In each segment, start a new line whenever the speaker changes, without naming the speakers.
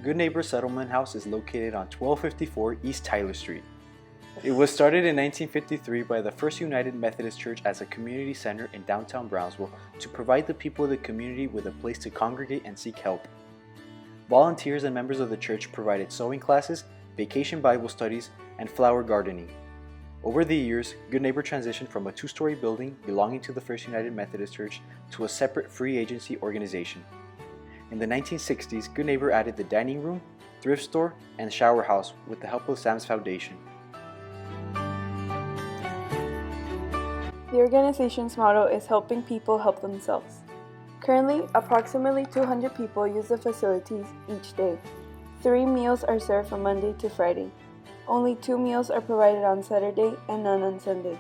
Good Neighbor Settlement House is located on 1254 East Tyler Street. It was started in 1953 by the First United Methodist Church as a community center in downtown Brownsville to provide the people of the community with a place to congregate and seek help. Volunteers and members of the church provided sewing classes, vacation Bible studies, and flower gardening. Over the years, Good Neighbor transitioned from a two-story building belonging to the First United Methodist Church to a separate free agency organization. In the 1960s, Good Neighbor added the dining room, thrift store, and shower house with the help of Sam's Foundation.
The organization's motto is helping people help themselves. Currently, approximately 200 people use the facilities each day. 3 meals are served from Monday to Friday. Only 2 meals are provided on Saturday and none on Sunday.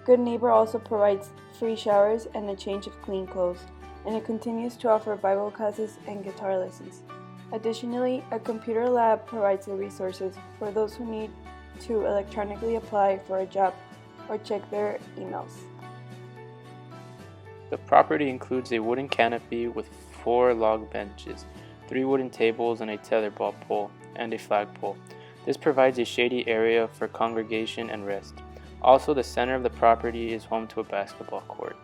Good Neighbor also provides free showers and a change of clean clothes, and it continues to offer Bible classes and guitar lessons. Additionally, a computer lab provides the resources for those who need to electronically apply for a job or check their emails.
The property includes a wooden canopy with 4 log benches, 3 wooden tables and a tetherball pole, and a flagpole. This provides a shady area for congregation and rest. Also, the center of the property is home to a basketball court.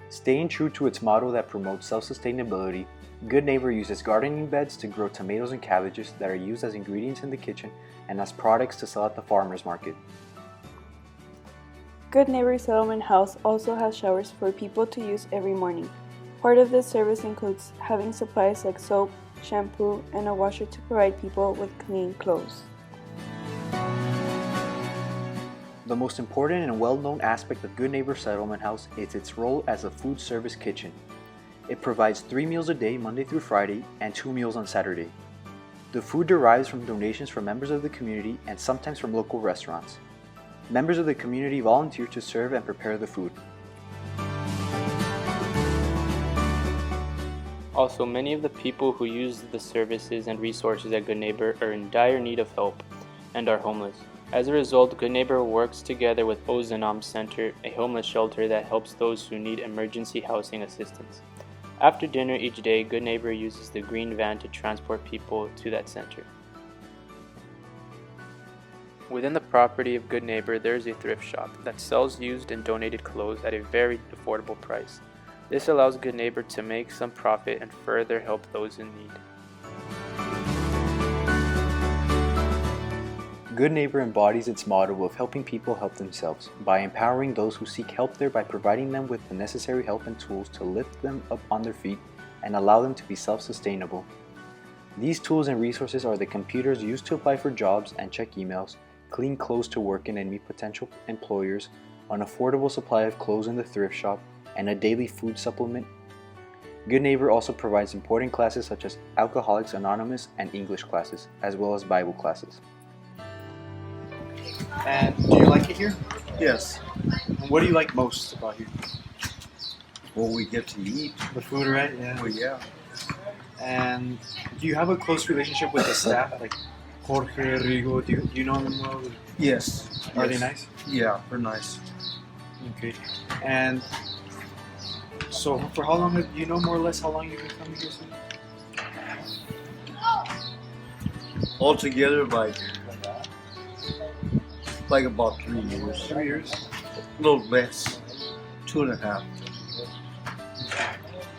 Staying true to its motto that promotes self-sustainability, Good Neighbor uses gardening beds to grow tomatoes and cabbages that are used as ingredients in the kitchen and as products to sell at the farmers market.
Good Neighbor Settlement House also has showers for people to use every morning. Part of this service includes having supplies like soap, shampoo, and a washer to provide people with clean clothes.
The most important and well-known aspect of Good Neighbor Settlement House is its role as a food service kitchen. It provides 3 meals a day, Monday through Friday, and 2 meals on Saturday. The food derives from donations from members of the community and sometimes from local restaurants. Members of the community volunteer to serve and prepare the food.
Also, many of the people who use the services and resources at Good Neighbor are in dire need of help and are homeless. As a result, Good Neighbor works together with Ozanam Center, a homeless shelter that helps those who need emergency housing assistance. After dinner each day, Good Neighbor uses the green van to transport people to that center. Within the property of Good Neighbor, there is a thrift shop that sells used and donated clothes at a very affordable price. This allows Good Neighbor to make some profit and further help those in need.
Good Neighbor embodies its motto of helping people help themselves by empowering those who seek help there by providing them with the necessary help and tools to lift them up on their feet and allow them to be self-sustainable. These tools and resources are the computers used to apply for jobs and check emails, clean clothes to work in and meet potential employers, an affordable supply of clothes in the thrift shop, and a daily food supplement. Good Neighbor also provides important classes such as Alcoholics Anonymous and English classes, as well as Bible classes.
And do you like it here?
Yes.
And what do you like most about here?
Well, we get to eat.
The food, right? Yeah.
Well, yeah.
And do you have a close relationship with the staff, like Jorge, Rigo? Do you know them well?
Yes.
Are
yes.
they nice?
Yeah, they're nice.
Okay. And so, for how long do you know more or less how long you've been coming here?
Altogether, like about 3 years.
3 years.
A little less. 2.5.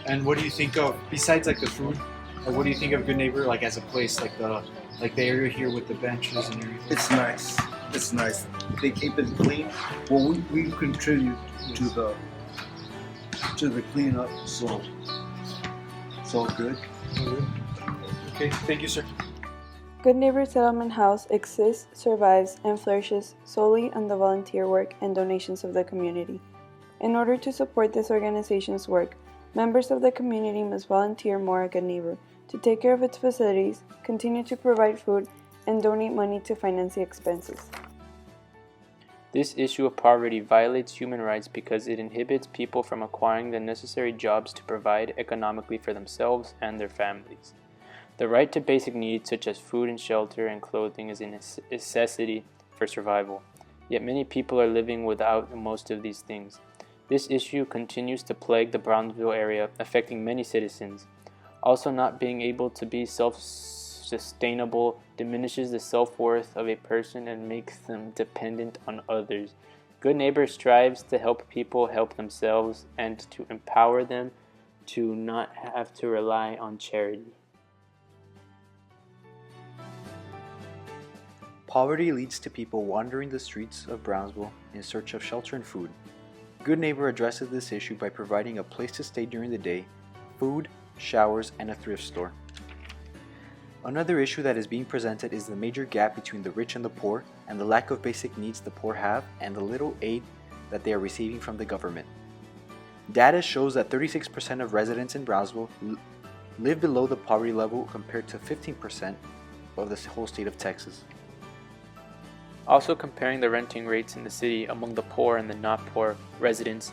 And what do you think of, besides like the food, like what do you think of Good Neighbor like as a place, like the area here with the benches and everything?
It's nice. It's nice. They keep it clean. Well, we contribute to the cleanup, so it's all good.
Okay, thank you, sir.
Good Neighbor Settlement House exists, survives, and flourishes solely on the volunteer work and donations of the community. In order to support this organization's work, members of the community must volunteer more at Good Neighbor to take care of its facilities, continue to provide food, and donate money to finance the expenses.
This issue of poverty violates human rights because it inhibits people from acquiring the necessary jobs to provide economically for themselves and their families. The right to basic needs such as food and shelter and clothing is a necessity for survival, yet many people are living without most of these things. This issue continues to plague the Brownsville area, affecting many citizens. Also, not being able to be self-sustainable diminishes the self-worth of a person and makes them dependent on others. Good Neighbor strives to help people help themselves and to empower them to not have to rely on charity.
Poverty leads to people wandering the streets of Brownsville in search of shelter and food. Good Neighbor addresses this issue by providing a place to stay during the day, food, showers, and a thrift store. Another issue that is being presented is the major gap between the rich and the poor, and the lack of basic needs the poor have, and the little aid that they are receiving from the government. Data shows that 36% of residents in Brownsville live below the poverty level compared to 15% of the whole state of Texas.
Also, comparing the renting rates in the city among the poor and the not poor residents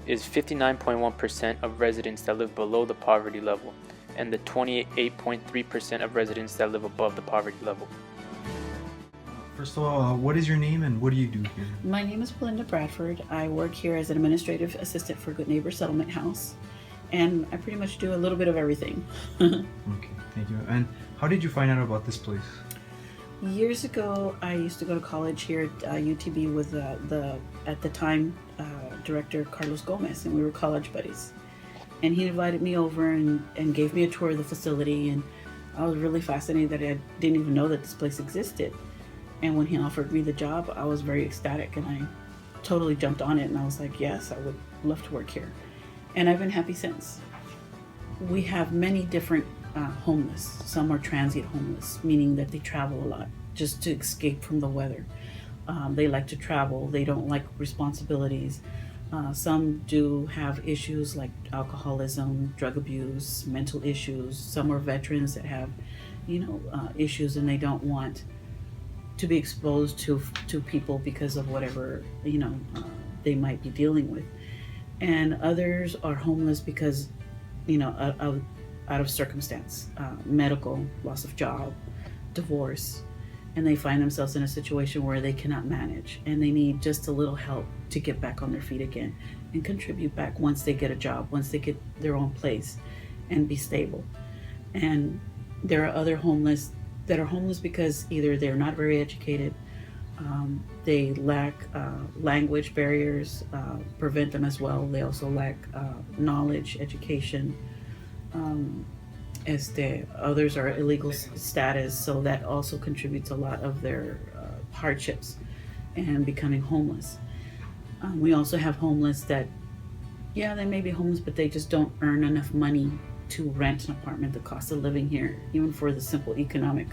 is 59.1% of residents that live below the poverty level, and the 28.3% of residents that live above the poverty level.
First of all, what is your name and what do you do here?
My name is Belinda Bradford. I work here as an administrative assistant for Good Neighbor Settlement House, and I pretty much do a little bit of everything.
Okay, thank you. And how did you find out about this place?
Years ago, I used to go to college here at UTB with the at the time director Carlos Gomez, and we were college buddies. And he invited me over and gave me a tour of the facility, and I was really fascinated that I didn't even know that this place existed. And when he offered me the job, I was very ecstatic, and I totally jumped on it, and I was like, yes, I would love to work here. And I've been happy since. We have many different homeless. Some are transient homeless, meaning that they travel a lot just to escape from the weather. They like to travel. They don't like responsibilities. Some do have issues like alcoholism, drug abuse, mental issues. Some are veterans that have, issues, and they don't want to be exposed to people because of whatever they might be dealing with. And others are homeless because out of circumstance, medical, loss of job, divorce, and they find themselves in a situation where they cannot manage and they need just a little help to get back on their feet again and contribute back once they get a job, once they get their own place and be stable. And there are other homeless that are homeless because either they're not very educated, they lack language barriers, prevent them as well. They also lack knowledge, education. Others are illegal status, so that also contributes a lot of their hardships and becoming homeless. We also have homeless that, they may be homeless, but they just don't earn enough money to rent an apartment. The cost of living here, even for the simple economic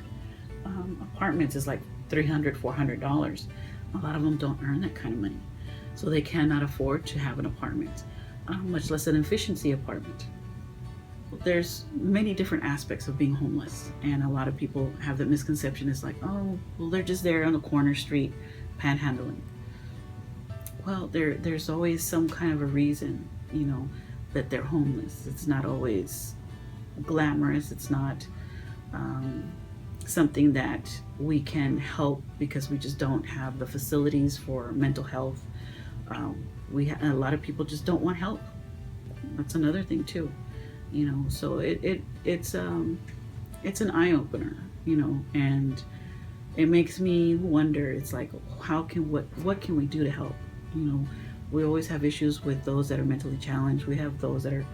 apartments, is like $300, $400. A lot of them don't earn that kind of money, so they cannot afford to have an apartment, much less an efficiency apartment. There's many different aspects of being homeless, and a lot of people have that misconception. It's like, oh, well, they're just there on the corner street panhandling. Well, there's always some kind of a reason, that they're homeless. It's not always glamorous. It's not something that we can help because we just don't have the facilities for mental health. A lot of people just don't want help. That's another thing too. So it's an eye-opener, and it makes me wonder. It's like, what can we do to help? We always have issues with those that are mentally challenged. We have those that are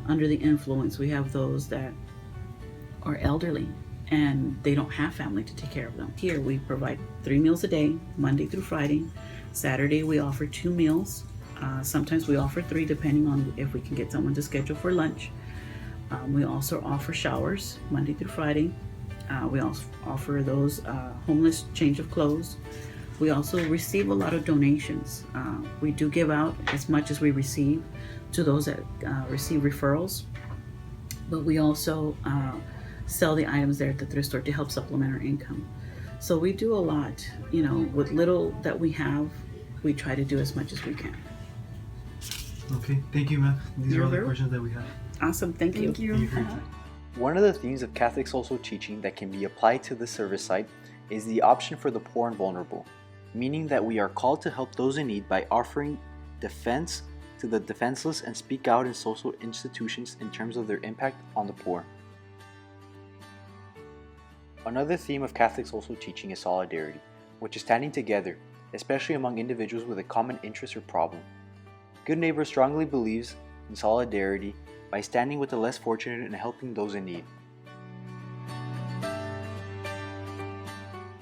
under the influence. We have those that are elderly and they don't have family to take care of them. Here we provide 3 meals a day, Monday through Friday. Saturday we offer 2 meals. Sometimes we offer 3, depending on if we can get someone to schedule for lunch. We also offer showers Monday through Friday. We also offer those homeless change of clothes. We also receive a lot of donations. We do give out as much as we receive to those that receive referrals, but we also sell the items there at the thrift store to help supplement our income. So we do a lot, with little that we have, we try to do as much as we can.
Okay, thank you, ma'am. These are all the questions that we have.
Awesome, thank you.
Thank you for your time.
One of the themes of Catholic social teaching that can be applied to the service side is the option for the poor and vulnerable, meaning that we are called to help those in need by offering defense, to the defenseless and speak out in social institutions in terms of their impact on the poor. Another theme of Catholic social teaching is solidarity, which is standing together, especially among individuals with a common interest or problem. Good Neighbor strongly believes in solidarity by standing with the less fortunate and helping those in need.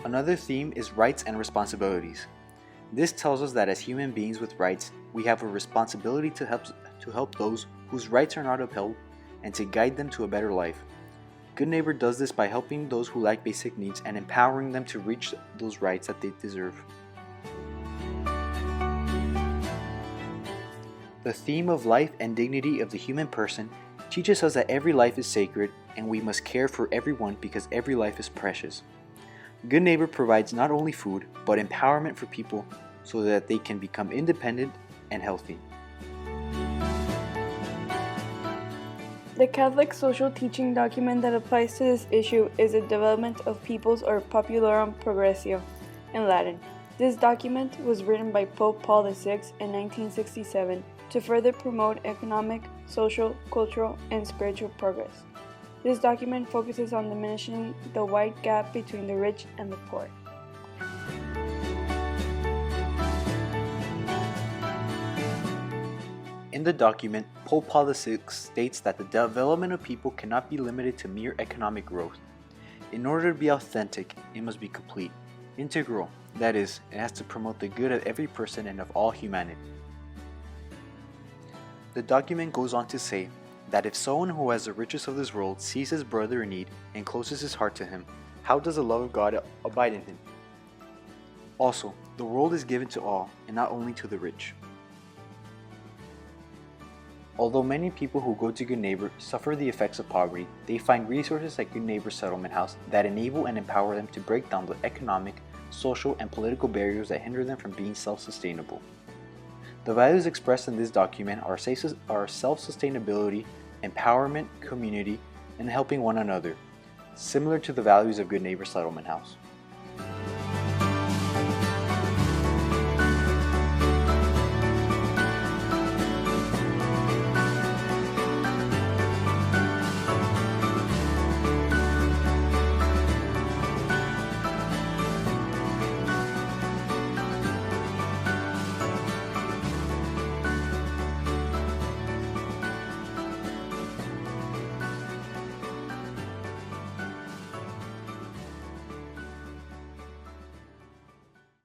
Another theme is rights and responsibilities. This tells us that as human beings with rights, we have a responsibility to help those whose rights are not upheld and to guide them to a better life. Good Neighbor does this by helping those who lack basic needs and empowering them to reach those rights that they deserve. The theme of life and dignity of the human person teaches us that every life is sacred and we must care for everyone because every life is precious. Good Neighbor provides not only food, but empowerment for people so that they can become independent and healthy.
The Catholic social teaching document that applies to this issue is the Development of Peoples or Populorum Progressio in Latin. This document was written by Pope Paul VI in 1967 to further promote economic, social, cultural, and spiritual progress. This document focuses on diminishing the wide gap between the rich and the poor.
In the document, Pope Paul VI states that the development of people cannot be limited to mere economic growth. In order to be authentic, it must be complete, integral, that is, it has to promote the good of every person and of all humanity. The document goes on to say that if someone who has the riches of this world sees his brother in need and closes his heart to him, how does the love of God abide in him? Also, the world is given to all and not only to the rich. Although many people who go to Good Neighbor suffer the effects of poverty, they find resources like Good Neighbor Settlement House that enable and empower them to break down the economic, social, and political barriers that hinder them from being self-sustainable. The values expressed in this document are self-sustainability, empowerment, community, and helping one another, similar to the values of Good Neighbor Settlement House.